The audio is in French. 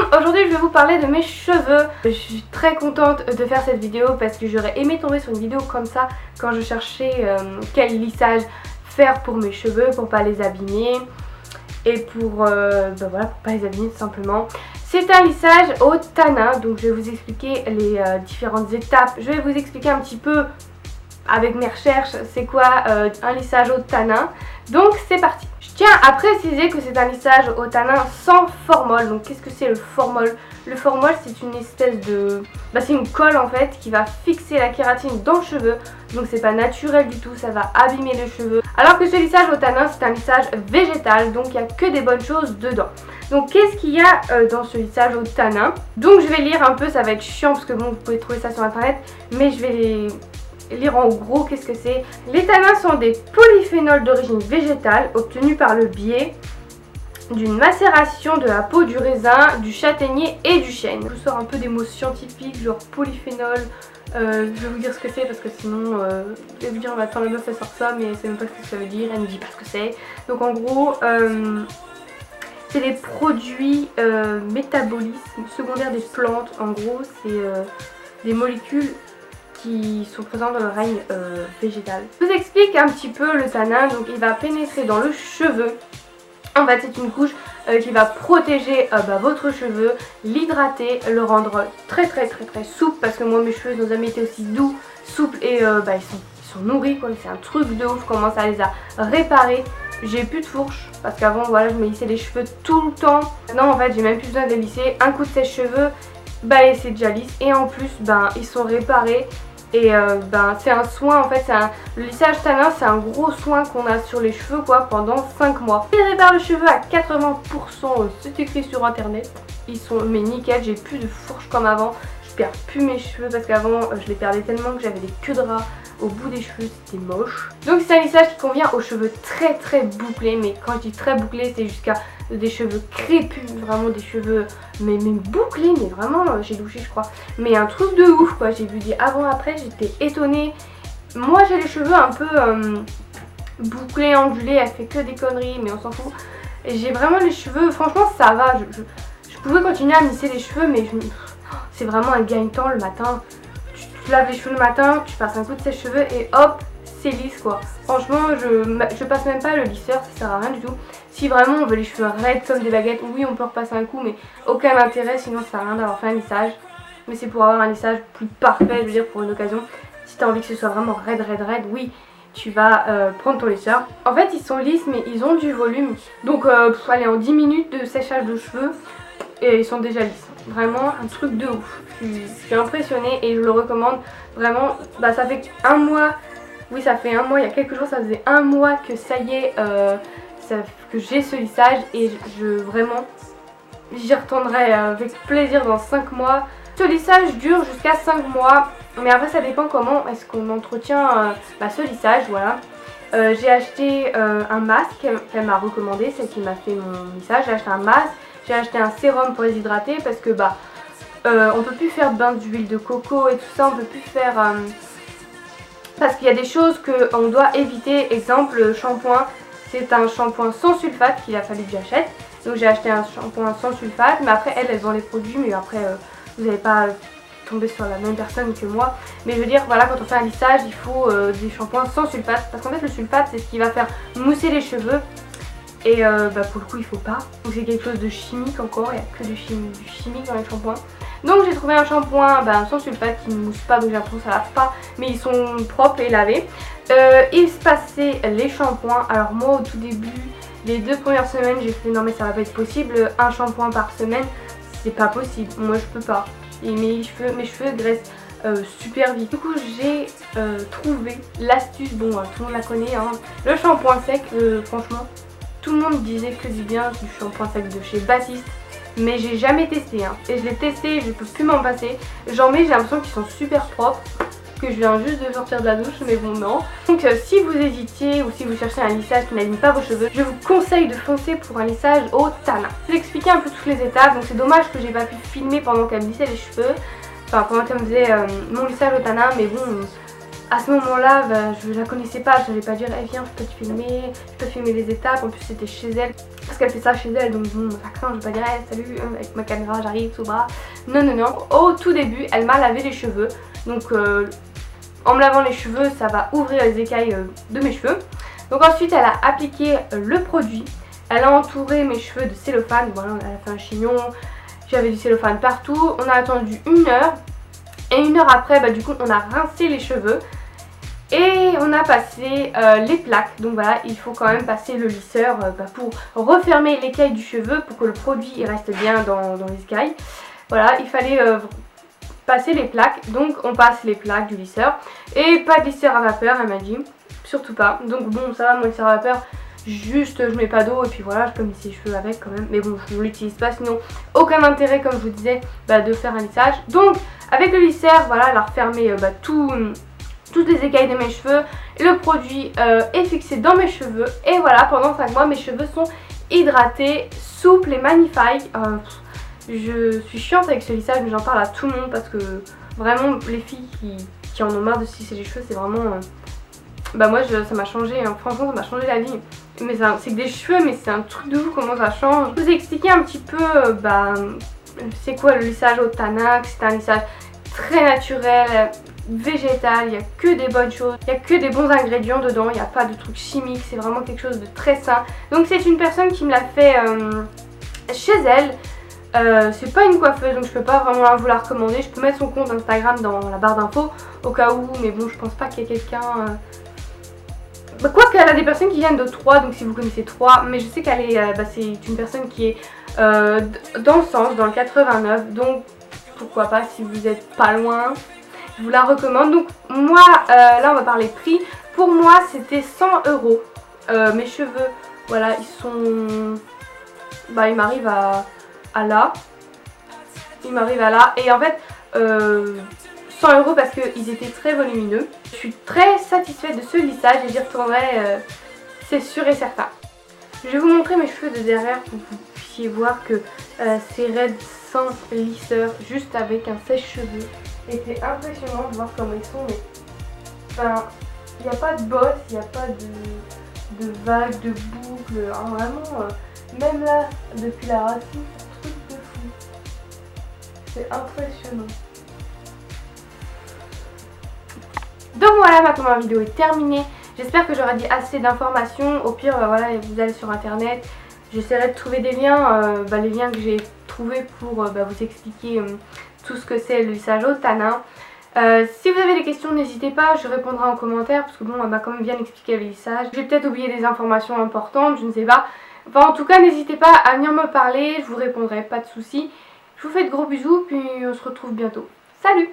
monde, aujourd'hui je vais vous parler de mes cheveux. Je suis très contente de faire cette vidéo parce que j'aurais aimé tomber sur une vidéo comme ça quand je cherchais quel lissage faire pour mes cheveux pour pas les abîmer et pour, voilà, pour pas les abîmer tout simplement. C'est un lissage au tanin, donc je vais vous expliquer les différentes étapes. Je vais vous expliquer un petit peu avec mes recherches c'est quoi un lissage au tanin. Donc c'est parti. Je tiens à préciser que c'est un lissage au tanin sans formol. Donc qu'est-ce que c'est le formol? Le formol c'est une espèce de... c'est une colle en fait qui va fixer la kératine dans le cheveu. Donc c'est pas naturel du tout, ça va abîmer les cheveux. Alors que ce lissage au tanin c'est un lissage végétal, donc il n'y a que des bonnes choses dedans. Donc qu'est-ce qu'il y a dans ce lissage au tanin? Donc je vais lire un peu, ça va être chiant parce que bon vous pouvez trouver ça sur internet, mais je vais lire en gros qu'est-ce que c'est. Les tanins sont des polyphénols d'origine végétale obtenus par le biais d'une macération de la peau du raisin, du châtaignier et du chêne. Je vous sors un peu des mots scientifiques genre polyphénol. Je vais vous dire ce que c'est parce que sinon je vais vous dire attends la meuf elle sort ça mais elle sait même pas ce que ça veut dire, elle ne dit pas ce que c'est. Donc en gros c'est des produits métabolisme secondaires des plantes. En gros c'est des molécules qui sont présents dans le règne végétal. Je vous explique un petit peu le tanin. Donc il va pénétrer dans le cheveu. En fait c'est une couche qui va protéger votre cheveu, l'hydrater, le rendre très souple, parce que moi mes cheveux n'ont jamais été aussi doux, souples et ils sont nourris quoi. C'est un truc de ouf comment ça les a réparés. J'ai plus de fourche parce qu'avant voilà je me lissais les cheveux tout le temps. Non en fait j'ai même plus besoin de les lisser. Un coup de sèche-cheveux c'est déjà lisse et en plus ils sont réparés. Et c'est un soin en fait, le lissage tanin c'est un gros soin qu'on a sur les cheveux quoi pendant 5 mois. Il répare le cheveu à 80%, c'est écrit sur internet. Ils sont mais nickel, j'ai plus de fourche comme avant, je perds plus mes cheveux parce qu'avant je les perdais tellement que j'avais des queues de ras au bout des cheveux, c'était moche. Donc c'est un lissage qui convient aux cheveux très bouclés, mais quand je dis très bouclés c'est jusqu'à des cheveux crépus, vraiment des cheveux mais bouclés, mais vraiment j'ai douché je crois, mais un truc de ouf quoi. J'ai vu des avant après, j'étais étonnée. Moi j'ai les cheveux un peu bouclés, ondulés, elle fait que des conneries mais on s'en fout. Et j'ai vraiment les cheveux, franchement ça va, je pouvais continuer à me lisser les cheveux mais c'est vraiment un gagne-temps le matin. Tu laves les cheveux le matin, tu passes un coup de sèche-cheveux et hop c'est lisse quoi. Franchement je passe même pas le lisseur, ça sert à rien du tout. Si vraiment on veut les cheveux raides comme des baguettes, oui on peut repasser un coup mais aucun intérêt, sinon ça sert à rien d'avoir fait un lissage. Mais c'est pour avoir un lissage plus parfait, je veux dire pour une occasion. Si tu as envie que ce soit vraiment raide, oui tu vas prendre ton lisseur. En fait ils sont lisses mais ils ont du volume. Donc allez en 10 minutes de séchage de cheveux et ils sont déjà lisses. Vraiment un truc de ouf. Je suis impressionnée et je le recommande vraiment. Ça fait un mois, oui ça fait un mois, il y a quelques jours ça faisait un mois que ça y est que j'ai ce lissage et vraiment j'y retournerai avec plaisir dans 5 mois. Ce lissage dure jusqu'à 5 mois mais après ça dépend comment est-ce qu'on entretient ce lissage. Voilà. J'ai acheté un masque, elle m'a recommandé, celle qui m'a fait mon lissage. J'ai acheté un masque, j'ai acheté un sérum pour les hydrater parce que on peut plus faire de bain d'huile de coco et tout ça, on peut plus faire parce qu'il y a des choses qu'on doit éviter. Exemple le shampoing, c'est un shampoing sans sulfate qu'il a fallu que j'achète. Donc j'ai acheté un shampoing sans sulfate, mais après elles ont les produits, mais après vous n'allez pas tomber sur la même personne que moi. Mais je veux dire voilà, quand on fait un lissage il faut des shampoings sans sulfate, parce qu'en fait le sulfate c'est ce qui va faire mousser les cheveux. Et pour le coup il faut pas, donc c'est quelque chose de chimique encore, il n'y a que du chimique dans les shampoings. Donc j'ai trouvé un shampoing sans sulfate qui ne mousse pas, donc j'ai l'impression que ça lave pas, mais ils sont propres et lavés. Il se passait les shampoings, alors moi au tout début, les 2 premières semaines j'ai fait non mais ça va pas être possible, un shampoing par semaine, c'est pas possible, moi je peux pas. Et mes cheveux graissent super vite. Du coup j'ai trouvé l'astuce, bon tout le monde la connaît hein, le shampoing sec. Franchement tout le monde disait que du bien du shampoing sec de chez Baptiste, mais j'ai jamais testé hein. Et je l'ai testé et je peux plus m'en passer. J'en mets, j'ai l'impression qu'ils sont super propres, que je viens juste de sortir de la douche, mais bon non. Donc si vous hésitiez ou si vous cherchez un lissage qui n'abîme pas vos cheveux, je vous conseille de foncer pour un lissage au tanin. Je vais expliquer un peu toutes les étapes, donc c'est dommage que j'ai pas pu filmer pendant qu'elle me lissait les cheveux, enfin pendant qu'elle me faisait mon lissage au tanin, mais bon à ce moment-là, bah, je la connaissais pas, je n'allais pas dire eh viens je peux te filmer, je peux te filmer les étapes. En plus c'était chez elle, parce qu'elle fait ça chez elle, donc bon ça craint, je vais pas dire hey, salut avec ma caméra j'arrive sous bras. Non non non, au tout début elle m'a lavé les cheveux, donc en me lavant les cheveux ça va ouvrir les écailles de mes cheveux. Donc ensuite elle a appliqué le produit, elle a entouré mes cheveux de cellophane, voilà elle a fait un chignon, j'avais du cellophane partout, on a attendu 1 heure. Et 1 heure après, bah, du coup, on a rincé les cheveux et on a passé les plaques. Donc voilà, il faut quand même passer le lisseur bah, pour refermer l'écaille du cheveu pour que le produit il reste bien dans les écailles. Voilà, il fallait passer les plaques. Donc on passe les plaques du lisseur. Et pas de lisseur à vapeur, elle m'a dit. Surtout pas. Donc bon, ça va, mon lisseur à vapeur. Juste je mets pas d'eau et puis voilà je peux me lisser les cheveux avec quand même, mais bon je ne l'utilise pas, sinon aucun intérêt comme je vous disais bah, de faire un lissage. Donc avec le lisseur voilà elle a refermé bah, toutes les écailles de mes cheveux, le produit est fixé dans mes cheveux et voilà pendant 5 mois mes cheveux sont hydratés, souples et magnifiques. Je suis chiante avec ce lissage mais j'en parle à tout le monde parce que vraiment les filles qui en ont marre de se lisser les cheveux c'est vraiment... bah moi ça m'a changé, hein. Franchement ça m'a changé la vie. Mais c'est que des cheveux mais c'est un truc de fou comment ça change. Je vous ai expliqué un petit peu c'est quoi le lissage au Tana, c'est un lissage très naturel, végétal, il n'y a que des bonnes choses, il n'y a que des bons ingrédients dedans, il n'y a pas de trucs chimiques, c'est vraiment quelque chose de très sain. Donc c'est une personne qui me l'a fait chez elle. C'est pas une coiffeuse donc je peux pas vraiment vous la recommander. Je peux mettre son compte Instagram dans la barre d'infos au cas où, mais bon je pense pas qu'il y ait quelqu'un... Bah, quoi qu'elle a des personnes qui viennent de Troyes, donc si vous connaissez Troyes, mais je sais qu'elle est, c'est une personne qui est dans le sens, dans le 89, donc pourquoi pas si vous êtes pas loin, je vous la recommande. Donc moi, là on va parler prix, pour moi c'était 100 €, mes cheveux, voilà ils sont, bah ils m'arrivent à là, ils m'arrivent à là, et en fait 100 € parce qu'ils étaient très volumineux. Je suis très satisfaite de ce lissage et j'y retournerai, c'est sûr et certain. Je vais vous montrer mes cheveux de derrière pour que vous puissiez voir que c'est raide sans lisseur, juste avec un sèche-cheveux. Et c'est impressionnant de voir comment ils sont, mais enfin, il n'y a pas de bosse, il n'y a pas de vagues, de boucles, hein, vraiment, même là, depuis la racine, c'est un truc de fou. C'est impressionnant. Donc voilà, maintenant ma vidéo est terminée. J'espère que j'aurai dit assez d'informations. Au pire, voilà, vous allez sur internet. J'essaierai de trouver des liens, les liens que j'ai trouvés pour vous expliquer tout ce que c'est le lissage au tanin. Si vous avez des questions, n'hésitez pas, je répondrai en commentaire parce que bon, elle m'a quand même bien expliqué le lissage. J'ai peut-être oublié des informations importantes, je ne sais pas. Enfin, en tout cas, n'hésitez pas à venir me parler, je vous répondrai, pas de soucis. Je vous fais de gros bisous, puis on se retrouve bientôt. Salut!